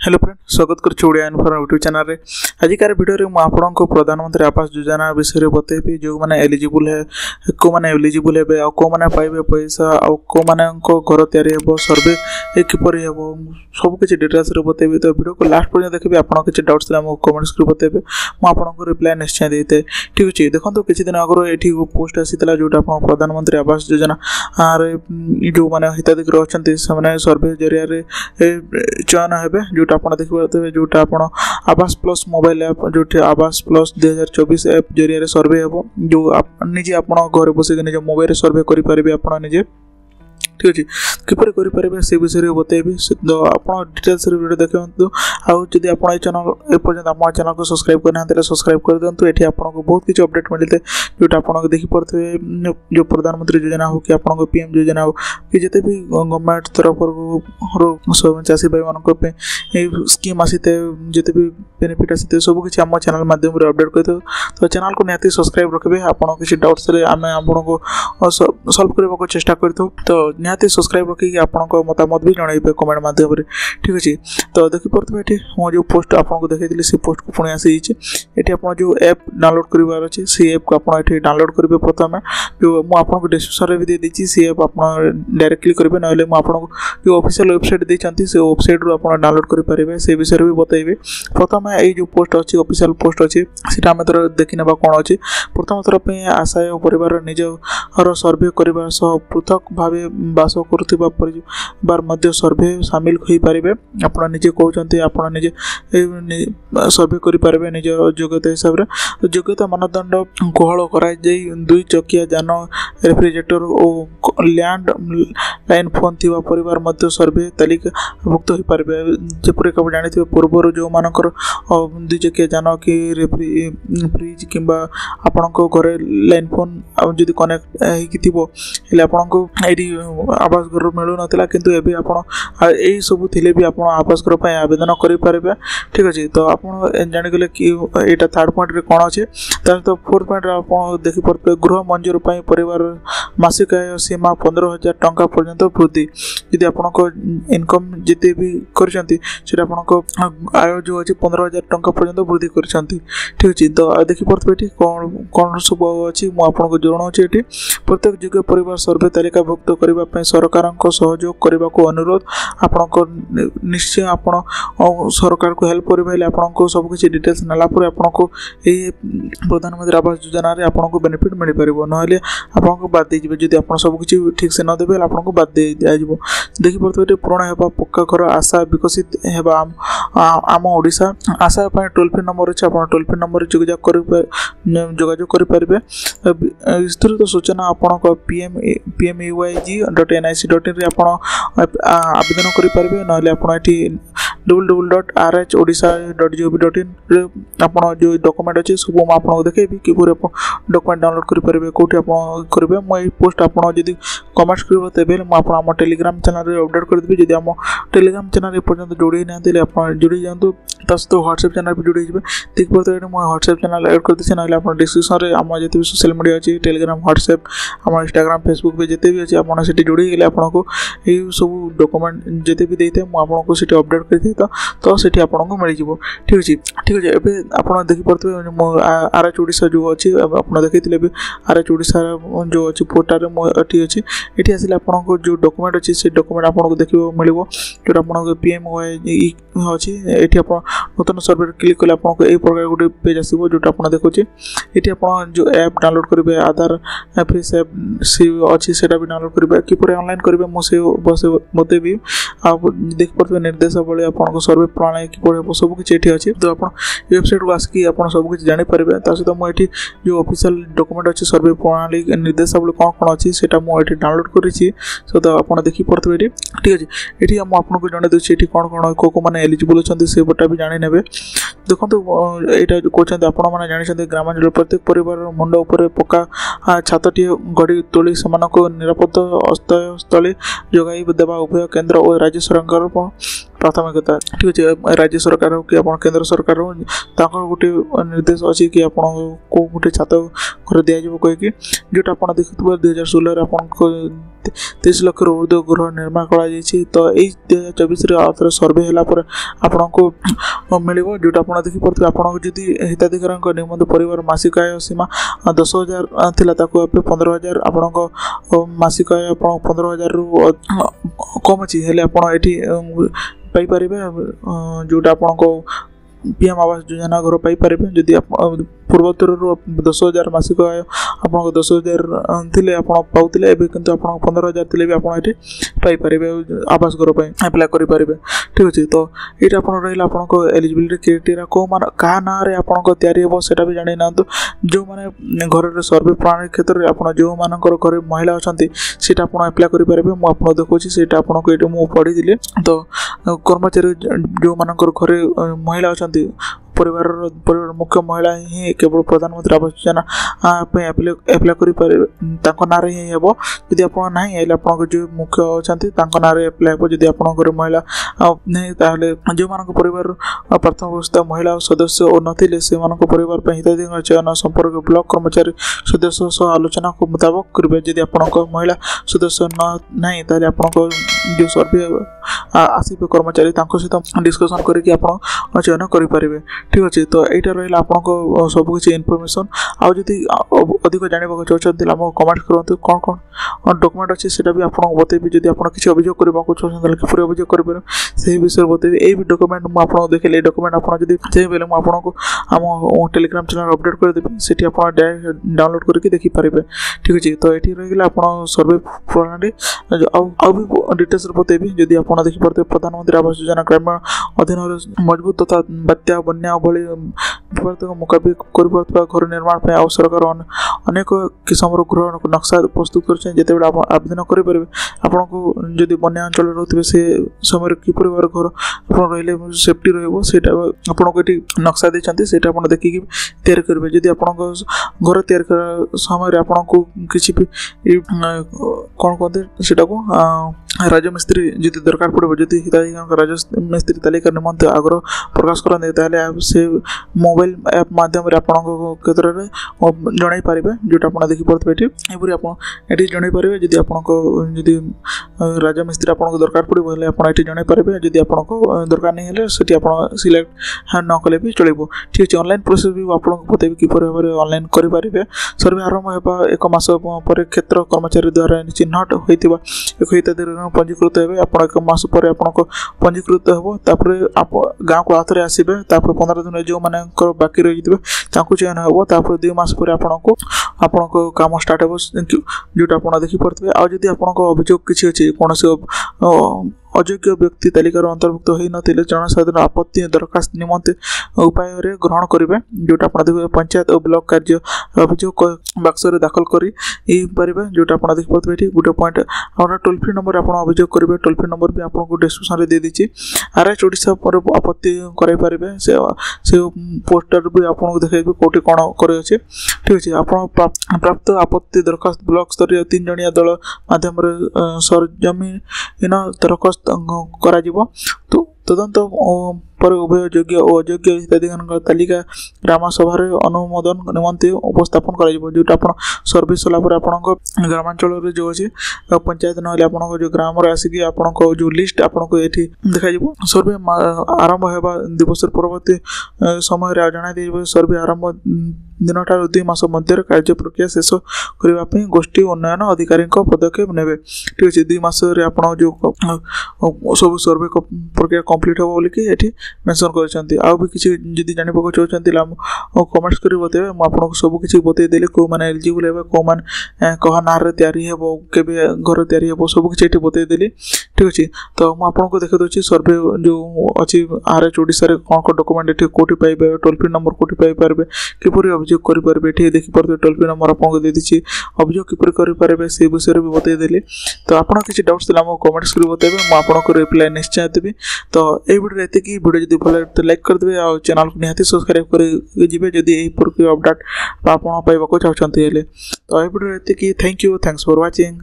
Hello friend, स्वागत करुच्ची Odia inform YouTube channel रे। आजिकार video में आपको प्रधानमंत्री आवास योजना विषय बतेबी जो मैंने एलिजिबल है को मैंने एलिजिबल है को मैंने पाइबे पैसा और को मैंने घर तैयारी हो सर्वे किपर हम सबकि डिटेल्स बतेबी। तो वीडियो को लास्ट पर्यटन देखिए। आप किसी डाउट्स कमेंट्स कर बतेबे, मुझे रिप्लाई निश्चय देते। ठीक अच्छे, देखो किसी दिन आगे ये पोस्ट आसाला जो प्रधानमंत्री आवास योजना जो मैंने हिताधिकारी अच्छा सर्वे जरिया चयन हे जो आप देखिए जोटा आप आवास प्लस मोबाइल ऐप जो आवास प्लस 2024 ऐप जरिया सर्वे हम जो निजे आप घर बसिक निज मोबाइल सर्वे करेंगे आप निजे। ठीक अच्छे, किपर करेंगे से विषय बतेबी। तो आप डिटेल्स वीडियो देखते आदि आप चैनल एपर्तंत आप चैनल को सब्सक्राइब करना सब्सक्राइब कर दिंतु। ये आपको बहुत किसी अपडेट मिलते जोटा आप देखिपे जो प्रधानमंत्री योजना हो कि आप पीएम योजना हो कि जिते भी गवर्नमेंट तरफ चाषी भाई मान स्कीम आसी जिते भी बेनिफिट आसी सबकि आम चैनल माध्यम अपडेट करते। तो चैनल को निहाती सब्सक्राइब रखिए। आप किसी डाउट्स आम आपको सल्व करने को चेष्टा करते तो निहाती सब्सक्राइब रखिए। आपको मतामत भी जनइबे कमेंट माध्यम। ठीक अच्छे, तो देखिपे ये मुझे पोस्ट आपको देखी से पोस्ट को पुणी आसी ये आप जो ऐप डाउनलोड करार अच्छे से ऐप को आप डाउनलोड करेंगे। प्रथम जो मुझे डिस्क्रिप्शन भी देती से ऐप आप डायरेक्टली करेंगे ना आपको जो ऑफिशियल वेबसाइट देती से वेबसाइट रू आप डाउनलोड करेंगे से विषय भी बतेबी। प्रथम ये जो पोस्ट अच्छी ऑफिशियल पोस्ट अच्छी सीटा आम थोड़ा देखी ना कौन अच्छी। प्रथम थर पर आशा परिवार निजर सर्वे करने सह पृथक भाव बास कर सर्वे सामिल हो पारे। आप निजे कहते आप निजे सर्वे करेंगे निज योग्यता हिसाब से योग्यता मानदंड कोहल कर 2 चकिया जान रेफ्रिजरेटर और लैंड लाइन फोन थी परिवार मध्य सर्वे तालिकाभुक्त हो पारे। जपरिक आप जानी पूर्वर जो मानकर 2 चकिया जान कि फ्रिज कि आपण घरे लाइन फोन जदि कनेक्ट होती आपको आवास घर मिलू ना कि यही सब थे भी आप आवास घर पर आवेदन करेंगे। ठीक अच्छे, तो आप जाणीगले कि यहाँ थर्ड पॉइंट कौन अच्छे तो फोर्थ पॉइंट आप देखिपे गृह मंजूर परिवार मासिक आय सीमा 15,000 टंका पर्यंत वृद्धि यदि आप इनकम जिते भी कर आय जो अच्छे 15,000 टंका पर्यंत वृद्धि कर। ठीक अच्छे, तो देखिपे ये कौन कौन सब अच्छी मुझे जनाऊँ ये प्रत्येक योग्य परिवार सर्वे तालिकाभुक्त करने सरकार सहयोग करने को अनुरोध। आपको निश्चय आप सरकार को हेल्प करेंगे आपको सबकि डिटेल्स नालापर आपको ये प्रधानमंत्री आवास योजना आपको बेनिफिट मिल पार ना आपको बाद दीजिए जब आप सबकि ठीक से नदेवे आपको बाद दिज्व। देखिपे पूरण होगा पक्का घर आशा विकसित होगा आम ओडिशा आशा टोल फ्री नंबर अच्छे आप टोल फ्री नंबर जोगाजोग करेंगे। विस्तृत सूचना आपको pmeyg.nic.in आवेदन करेंगे ना आप www.rhodisha.gov.in आप जो डॉक्यूमेंट अच्छे सब आपको देखेबी कि डॉक्यूमेंट डाउनलोड करेंगे कौटी आप करेंगे। मुझे पोस्ट आपड़ी कमेंट्स कर तेज आम टेलीग्राम चैनल अपडेट करदेवी। जब आम टेलीग्राम चैनल पर्यटन जोड़ी ना आप जोड़ी जातु सहित व्हाट्सएप चैनल भी जोड़ी देखिए। मुझे व्हाट्सएप चैनल ऐड कर देती ना आप डिस्क्रिप्शन में आम जिते भी सोशल मीडिया अच्छी टेलीग्राम व्हाट्सएप आम इंस्टाग्राम फेसबुक पे जिते भी अच्छे आप जोड़ी गले आपको यही सब डॉक्यूमेंट जिते भी देते मुझको सीट अपडेट करते तो सीटी आपको मिल जाव। ठीक अच्छे, ठीक अच्छे, एवं आप देखिपे आरएच ओडिशा जो अच्छी आप देखते आरएच ओडिशा जो अच्छी पोर्टाल अच्छी ये आसिले आपको जो डॉक्यूमेंट अच्छी से डॉक्यूमेंट आपको देखिए मिल जो आप PMYG अच्छी ये आप नूतन सर्वे क्लिक कले आपको यही प्रकार गोटे पेज आसो जो आप देखुचे। ये आप जो ऐप डाउनलोड करेंगे आधार फेस ऐप सी अच्छी से डाउनलोड करेंगे किपर ऑनलाइन करेंगे मुझे बतेबी। आप देखिपे निर्देशावली आपको सर्वे प्रणाली किपर हम सबकि ये अच्छे। तो आप वेबसाइट को आसिक आप सबकि जानीपर सहित मुझे जो ऑफिशियल डॉक्यूमेंट अच्छी सर्वे प्रणाली निर्देशावली कौन कौन अच्छी से मुझे डाउनलोड करी सहित आप देखिपे ये। ठीक अच्छे, ये आपको जन दूसरी ये कौन कौन को मैंने एलिजिबल अच्छा से बटा भी जानी ने। देखो यहाँ जो कहते आपने जानी ग्रामांचल प्रत्येक परिवार मुंड उपर पक्का छातटी गढ़ी तोली से निरापद आश्रय स्थली जोगाई देवा उभय केंद्र और राज्य सरकार प्राथमिकता। ठीक अच्छे, राज्य सरकार हो कि आप केंद्र सरकार हो गोटे निर्देश अच्छी कि आपको गोटे छात घर दिज्व कहीकि जोटा आप देखुए 2016 आप 30 ଲକ୍ଷରୁ ଉର୍ଦ୍ଧ୍ୱ ଗୃହ ନିର୍ମାଣ କରାଯାଇଛି। ତ ଏଇ 2024 ଆଉଥରେ ସର୍ଭେ ହେଲା ପରେ ଆପଣଙ୍କୁ ମିଳିବ ଯୋଉଟା ଆପଣ ଦେଖିପାରୁଥିବେ। ଆପଣଙ୍କୁ ଯଦି ହିତାଧିକାରୀଙ୍କ ନିମନ୍ତେ ପରିବାର ମାସିକ ଆୟ ସୀମା 10,000 ଥିଲା ତାକୁ ଏବେ 15,000 ଆପଣଙ୍କ ମାସିକ ଆୟ ଆପଣ 15,000ରୁ କମ୍ ଅଛି ହେଲେ ଆପଣ ଏଠି ପାଇପାରିବେ ଯୋଉଟା ଆପଣଙ୍କ PM आवास योजना घर पाइपर जदि पूर्वोत्तरରୁ 10,000 मासिक आय आपको 10,000 थे आप पाते एवं कितु आप 15,000 थे भी आप पाइपर आवास घर पर आप्लाय करेंगे ठीक अच्छे। तो ये आप रहा आपको एलिजिबिलिटी क्राइटेरिया कौ मान क्या ना आपको या भी जानी ना जो मैंने घर सर्वे प्रणाली क्षेत्र में आप जो मान घर महिला अच्छा सीटा आप आप्लाय करेंगे मुझे देखिए आपको ये मुझे पढ़ी तो कर्मचारी जो मान घर महिला अच्छा परिवार मुख्य महिला ही केवल प्रधानमंत्री आवास योजना एप्लाय कर ना ही हे जदि आप ना आप जो मुख्य अच्छा ना एप्लाय हे जदि आप महिला नहीं जो मान परिवार प्रथम अवस्था महिला सदस्य और नथिले से परिवार हिताधिकारी चयन संपर्क ब्लॉक कर्मचारी सदस्य सह आलोचना को मुताबक करेंगे। जदि आप महिला सदस्य ना आप जो सर्वे आसपे कर्मचारी सहित डिस्कसन करके चयन करेंगे ठीक अच्छे। तो यहाँ रहा आपको सबकि इनफर्मेशन आदि अधिक जानवा चाहते आम कमेंट करूँ कौन कौन डॉक्यूमेंट अच्छे से भी आपको बतेबी। जब आप किसी अभियोग करने चाहते किपर अभियोग करेंगे से विषय बतेबी। ये भी डॉक्यूमेंट मुझे देखिए डॉक्यूमेंट आप चाहिए मुझे आम टेलीग्राम चैनल अपडेट करदेवी से डायरेक्ट डाउनलोड करके देखिपारे ठीक अच्छे। तो ये रही आप सर्वे प्रणाली भी डिटेल्स बतेबी। जदि आप देखिए प्रधानमंत्री आवास योजना ग्रामीण अधीन मजबूत तथा बात्या बन्या भली विपद मुकाबला कर घर निर्माण पर सरकार अनेक किस्म गृह नक्शा प्रस्तुत कर आवेदन करेंगे। आपको जदि बन्या अंचल रोथे से समय किपर घर आप रही सेफ्टी रहा ये नक्शा देते से देखिए तैयारी करेंगे। जदि आप घर तैयारी कर समय आपको किसी भी कौन कहते से राजमिस्त्री जदि दरकार पड़े जदि हिताधिकारी राजमिस्त्री तालिका निमंते आग्रह प्रकाश करते से मोबाइल ऐप माध्यम क्षेत्र में जन पारे जोटा आप देखिपे ये आप जन पारे। जदि आपको जदि राजमिस्त्री आपको दरकार पड़े आप जन पारे जदि आपको दरकार नहीं है से सिलेक्ट न कले भी चलो ठीक अच्छे। ऑनलाइन प्रोसेस भी आपको बतेबी किपर भाव में ऑनलाइन करेंगे। सर्वे आरंभ होगा 1 मास पर क्षेत्र कर्मचारी द्वारा चिन्हट होता एक हिताधिकारी पंजीकृत हे आप 1 मास पर आपको पंजीकृत हेपर आप गाँव को आउे आसबे 15 दिन जो मान बाकी रही चयन हे 2 मास पर आपको काम स्टार्ट हो जोटा आप देखिपे। आदि आपको अभियोग किसी अच्छे कौन अयोग्य व्यक्ति तालिकार अंतर्भुक्त हो नथिले जनसाधारण आपत्ति दरखास्त निमंते उपाय ग्रहण करेंगे जोटा आप देखिए पंचायत और ब्लॉक कार्य अभियोग बक्स दाखल करेंगे जोटा आप देखिए ये गोटे पॉइंट आप टोल फ्री नंबर आप अभियोग करेंगे। टोल फ्री नंबर भी आपको डिस्क्रिप्शन में दे दीजिए। RH ओडिशा पर आपत्ति करेंगे से पोस्टर भी आपको देखेबे कौटी कौन करे ठीक अच्छे। आप प्राप्त आपत्ति दरखास्त ब्लॉक स्तरीय 3 जणिया दल माध्यम सरजमीन दरखास्त करा तो तदंत पर उभय योग्य और अयोग्य हिताधिकारी तालिका ग्राम सभा अनुमोदन निमंते उपस्थापन जोटा आप सर्विस सला आपको ग्रामांचल जो अच्छे पंचायत ना जो ग्राम आसिक आपको जो लिस्ट आपको ये देखा सर्वे आरंभ होगा दिवस परवर्ती समय जन सर्वे आरंभ दिन ठार 2 मास मध्य कार्य प्रक्रिया शेष करने गोष्ठी उन्नयन अधिकारी पदक्षेप ने ठीक अच्छे। 2 मास आप जो सब सर्वे प्रक्रिया कंप्लीट हो बोलिकी ये मेंशन कर भी किसी जदि जानवा चाहते कमेंट्स कर बतेबे मुझे सबकि बतईदेली कौ मैंने एलिजिबल हे कौ मैंने कह ना तैयारी हे के घर तैयारी हे सबकि ये बतईदेली ठीक अच्छे। तो मुझे देखा दूसरी सर्वे जो अच्छी RH ओडिशा कौन कौन डॉक्यूमेंट ये कौटी पाइबे टोल फ्री नंबर कौटी पाइपर किपर अभियोग करेंगे ये देखिए टोल फ्री नंबर आपको दे दीजिए अभियोग किपर करेंगे से विषय भी बतईदेली। तो आप किसी डाउट्स कमेंट्स कर बतेबे मुझे रिप्लाई निश्चय देवी। तो ये वीडियो ये वीडियो जब भल तो लाइक करदे और चैनल को निहाती सब्सक्राइब करेंगे जदि यही अपडेट आप चाहते हैं। तो ये वीडियो ये thank you thanks for watching.